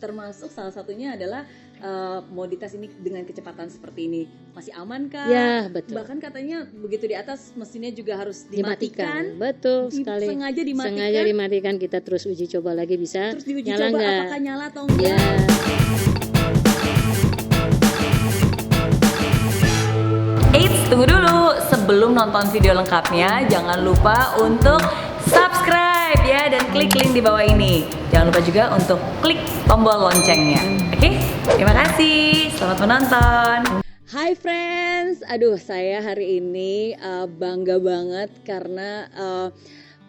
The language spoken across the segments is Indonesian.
Termasuk salah satunya adalah mau dites ini dengan kecepatan seperti ini masih aman kah? Ya, betul. Bahkan katanya begitu di atas mesinnya juga harus dimatikan. Betul sekali. Sengaja dimatikan. Sengaja dimatikan, kita terus uji coba lagi bisa. Terus diuji nyala coba nggak? apakah nyala atau enggak. Ya. Eits, tunggu dulu. Sebelum nonton video lengkapnya, jangan lupa untuk subscribe ya dan klik link di bawah ini. Jangan lupa juga untuk klik tombol loncengnya. Oke? Terima kasih. Selamat menonton. Hai friends, aduh saya hari ini bangga banget karena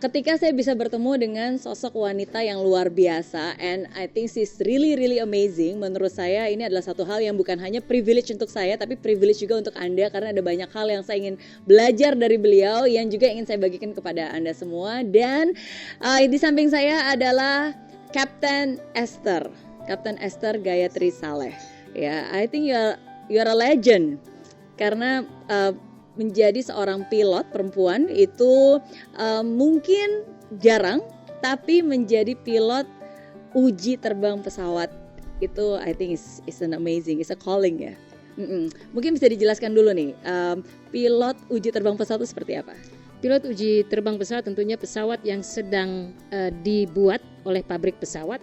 ketika saya bisa bertemu dengan sosok wanita yang luar biasa, and I think she's really amazing. Menurut saya ini adalah satu hal yang bukan hanya privilege untuk saya, tapi privilege juga untuk Anda karena ada banyak hal yang saya ingin belajar dari beliau yang juga ingin saya bagikan kepada Anda semua. Dan di samping saya adalah Captain Esther Gayatri Saleh. Ya, I think you're a legend karena menjadi seorang pilot perempuan itu mungkin jarang, tapi menjadi pilot uji terbang pesawat itu I think is an amazing, is a calling ya. Mungkin bisa dijelaskan dulu nih, pilot uji terbang pesawat itu seperti apa? Pilot uji terbang pesawat tentunya pesawat yang sedang dibuat oleh pabrik pesawat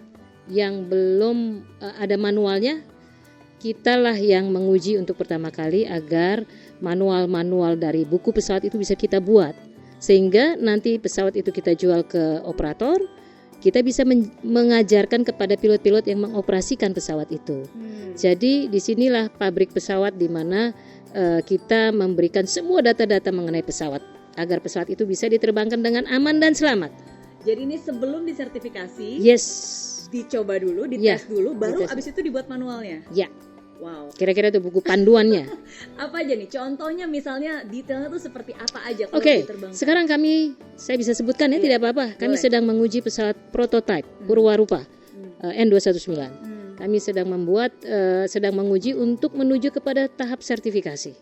yang belum ada manualnya. Kitalah yang menguji untuk pertama kali agar manual-manual dari buku pesawat itu bisa kita buat, sehingga nanti pesawat itu kita jual ke operator, kita bisa mengajarkan kepada pilot-pilot yang mengoperasikan pesawat itu. Jadi disinilah pabrik pesawat di mana kita memberikan semua data-data mengenai pesawat agar pesawat itu bisa diterbangkan dengan aman dan selamat. Jadi ini sebelum disertifikasi, Yes. dicoba dulu, dites dulu, baru dites. abis itu dibuat manualnya. Ya. Wow. Kira-kira itu buku panduannya. Apa aja nih? Contohnya misalnya detailnya tuh seperti apa aja kalau Oke, diterbangkan? sekarang saya bisa sebutkan ya, tidak apa-apa. Kami Boleh. sedang menguji pesawat prototipe Purwarupa N219. Kami sedang sedang menguji untuk menuju kepada tahap sertifikasi.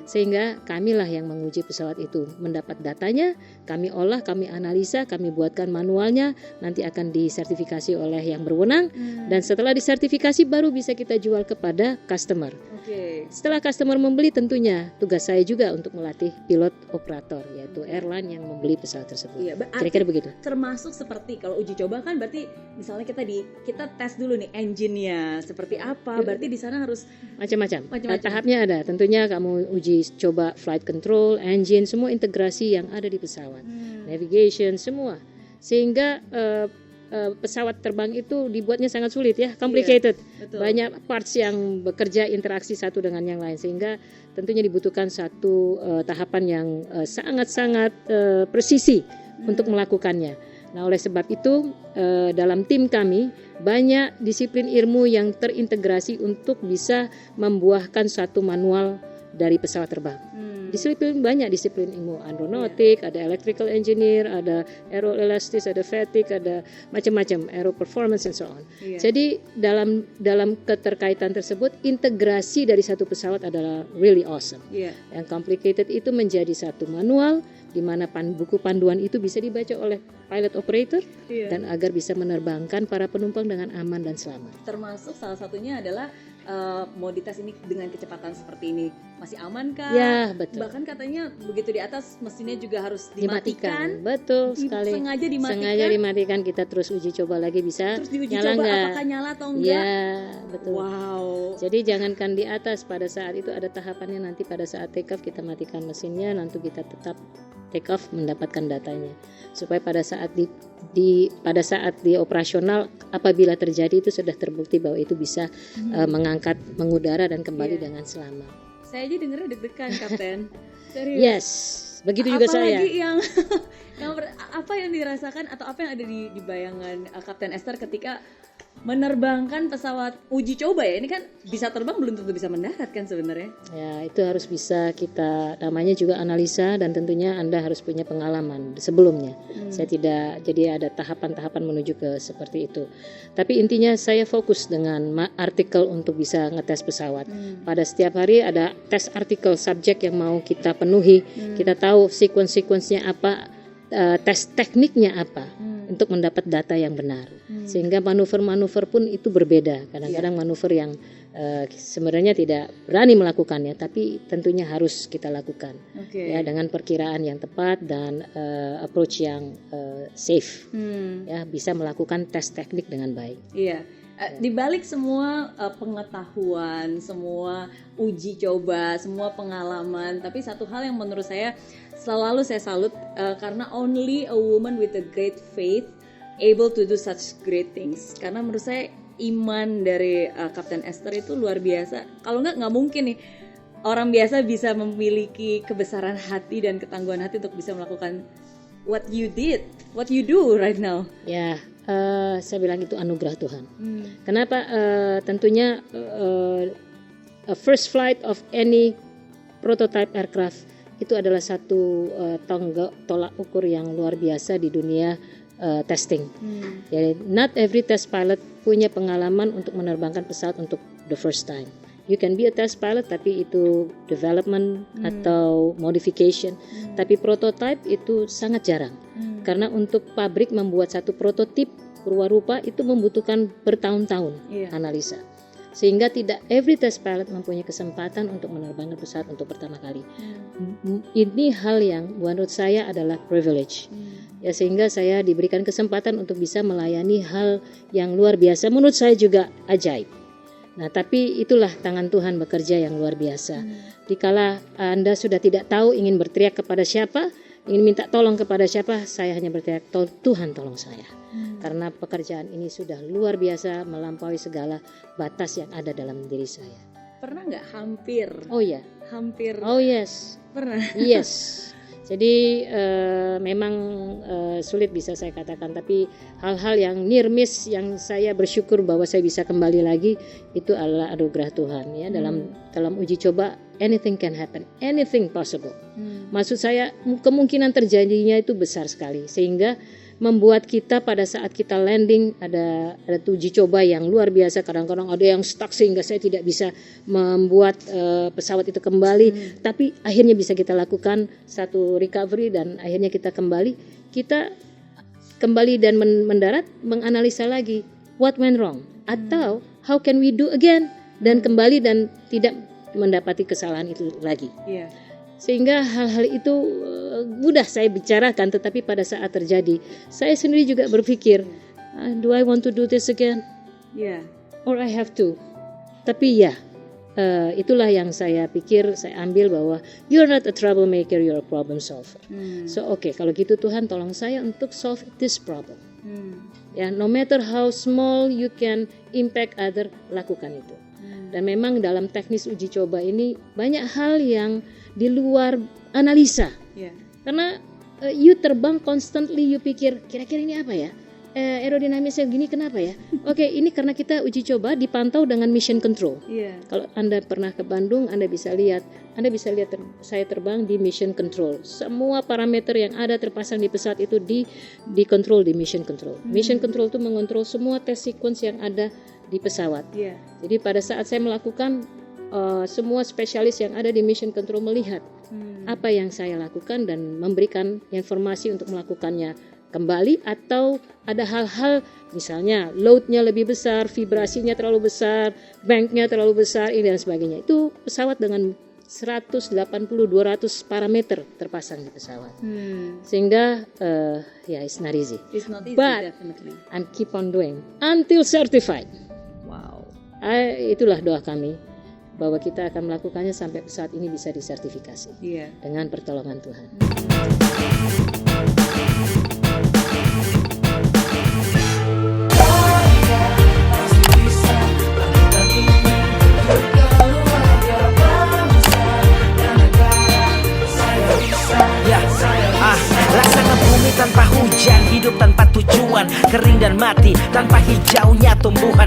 Sehingga kamilah yang menguji pesawat itu, mendapat datanya, kami olah, kami analisa, kami buatkan manualnya, nanti akan disertifikasi oleh yang berwenang, dan setelah disertifikasi baru bisa kita jual kepada customer. Oke. Setelah customer membeli, tentunya tugas saya juga untuk melatih pilot operator, yaitu airline yang membeli pesawat tersebut. Iya, Kira-kira begitu. termasuk seperti kalau uji coba kan berarti misalnya kita tes dulu nih engine-nya seperti apa, berarti di sana harus Macam-macam. Macam-macam. Tahapnya ada. Tentunya kamu uji coba flight control, engine, semua integrasi yang ada di pesawat, navigation, semua. Sehingga pesawat terbang itu dibuatnya sangat sulit ya, complicated. betul. Banyak parts yang bekerja interaksi satu dengan yang lain, sehingga tentunya dibutuhkan satu tahapan yang sangat-sangat presisi untuk melakukannya. Nah, oleh sebab itu dalam tim kami banyak disiplin ilmu yang terintegrasi untuk bisa membuahkan satu manual dari pesawat terbang. Disiplin banyak disiplin ilmu, aeronautik, ada electrical engineer, ada aeroelastis, ada fatigue, ada macam-macam, aero performance and so on. Jadi dalam keterkaitan tersebut, integrasi dari satu pesawat adalah really awesome. Yang complicated itu menjadi satu manual di mana buku panduan itu bisa dibaca oleh pilot operator dan agar bisa menerbangkan para penumpang dengan aman dan selamat. Termasuk salah satunya adalah mau dites ini dengan kecepatan seperti ini masih aman kah? Ya, betul. Bahkan katanya begitu di atas mesinnya juga harus dimatikan. Betul sekali. Sengaja dimatikan. Sengaja dimatikan, kita terus uji coba lagi bisa. Terus diuji nyala coba nggak? apakah nyala atau enggak? Ya, betul. Wow. Jadi jangankan di atas, pada saat itu ada tahapannya, nanti pada saat take off kita matikan mesinnya, nanti kita tetap take off mendapatkan datanya, supaya pada saat pada saat di operasional apabila terjadi itu sudah terbukti bahwa itu bisa mengangkat, mengudara dan kembali dengan selamat. Saya aja dengernya deg-degan, Kapten. Serius. Yes, begitu juga saya. Apalagi yang apa yang dirasakan atau apa yang ada di bayangan Kapten Esther ketika menerbangkan pesawat uji coba ya? Ini kan bisa terbang belum tentu bisa mendarat kan sebenarnya. Ya, itu harus bisa kita, namanya juga analisa, dan tentunya Anda harus punya pengalaman sebelumnya. Saya tidak, jadi ada tahapan-tahapan menuju ke seperti itu. Tapi intinya saya fokus dengan artikel untuk bisa ngetes pesawat. Pada setiap hari ada tes artikel subjek yang mau kita penuhi. Kita tahu sequence-sequence-nya apa, tes tekniknya apa. untuk mendapat data yang benar. Sehingga manuver-manuver pun itu berbeda. Kadang-kadang manuver yang sebenarnya tidak berani melakukannya, tapi tentunya harus kita lakukan. Ya, dengan perkiraan yang tepat dan approach yang safe. Ya, bisa melakukan tes teknik dengan baik. Iya. Di balik semua pengetahuan, semua uji coba, semua pengalaman, tapi satu hal yang menurut saya selalu saya salut, karena only a woman with a great faith able to do such great things. Karena menurut saya iman dari Kapten Esther itu luar biasa. Kalau nggak mungkin nih orang biasa bisa memiliki kebesaran hati dan ketangguhan hati untuk bisa melakukan what you did, what you do right now. Ya, saya bilang itu anugerah Tuhan. Kenapa? Tentunya a first flight of any prototype aircraft itu adalah satu tolak ukur yang luar biasa di dunia testing. Jadi not every test pilot punya pengalaman untuk menerbangkan pesawat untuk the first time. You can be a test pilot tapi itu development atau modification. Tapi prototype itu sangat jarang. Karena untuk pabrik membuat satu prototip rupa-rupa itu membutuhkan bertahun-tahun analisa. Sehingga tidak every test pilot mempunyai kesempatan untuk menerbangkan pesawat untuk pertama kali. Ini hal yang menurut saya adalah privilege. Ya, sehingga saya diberikan kesempatan untuk bisa melayani hal yang luar biasa. Menurut saya juga ajaib. Nah, tapi itulah tangan Tuhan bekerja yang luar biasa. Dikala Anda sudah tidak tahu ingin berteriak kepada siapa, ingin minta tolong kepada siapa, saya hanya berteriak, Tuhan tolong saya. Karena pekerjaan ini sudah luar biasa melampaui segala batas yang ada dalam diri saya. Pernah nggak hampir? Oh ya. Hampir. Oh yes. Pernah. Yes. Jadi memang sulit bisa saya katakan, tapi hal-hal yang near miss yang saya bersyukur bahwa saya bisa kembali lagi itu adalah anugerah Tuhan ya. Dalam uji coba anything can happen, anything possible. Maksud saya kemungkinan terjadinya itu besar sekali, sehingga membuat kita pada saat kita landing ada uji coba yang luar biasa. Kadang-kadang ada yang stuck sehingga saya tidak bisa membuat pesawat itu kembali, tapi akhirnya bisa kita lakukan satu recovery dan akhirnya kita kembali dan mendarat, menganalisa lagi what went wrong atau how can we do again, dan kembali dan tidak mendapati kesalahan itu lagi. Sehingga hal-hal itu mudah saya bicarakan, tetapi pada saat terjadi saya sendiri juga berpikir, do I want to do this again? Or I have to. Tapi itulah yang saya pikir, saya ambil bahwa you're not a troublemaker, you're a problem solver. So kalau gitu Tuhan tolong saya untuk solve this problem. Ya, no matter how small you can impact other, lakukan itu. Dan memang dalam teknis uji coba ini banyak hal yang di luar analisa. Karena you terbang constantly, you pikir kira-kira ini apa ya? Aerodinamisnya gini kenapa ya? Oke, ini karena kita uji coba dipantau dengan mission control. Kalau Anda pernah ke Bandung, Anda bisa lihat saya terbang di mission control. Semua parameter yang ada terpasang di pesawat itu dikontrol di mission control. Mission control itu mengontrol semua test sequence yang ada di pesawat. Jadi pada saat saya melakukan, semua spesialis yang ada di mission control melihat apa yang saya lakukan dan memberikan informasi untuk melakukannya kembali, atau ada hal-hal misalnya loadnya lebih besar, vibrasinya terlalu besar, banknya terlalu besar, ini dan sebagainya. Itu pesawat dengan 180-200 parameter terpasang di pesawat. Sehingga it's not easy. It's not easy, but definitely. I'm keep on doing until certified. Wow. Itulah doa kami, bahwa kita akan melakukannya sampai pesawat ini bisa disertifikasi dengan pertolongan Tuhan. Laksana bumi tanpa hujan, hidup tanpa tujuan, kering dan mati tanpa hijaunya tumbuhan.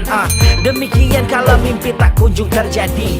Demikian kalau mimpi tak kunjung terjadi.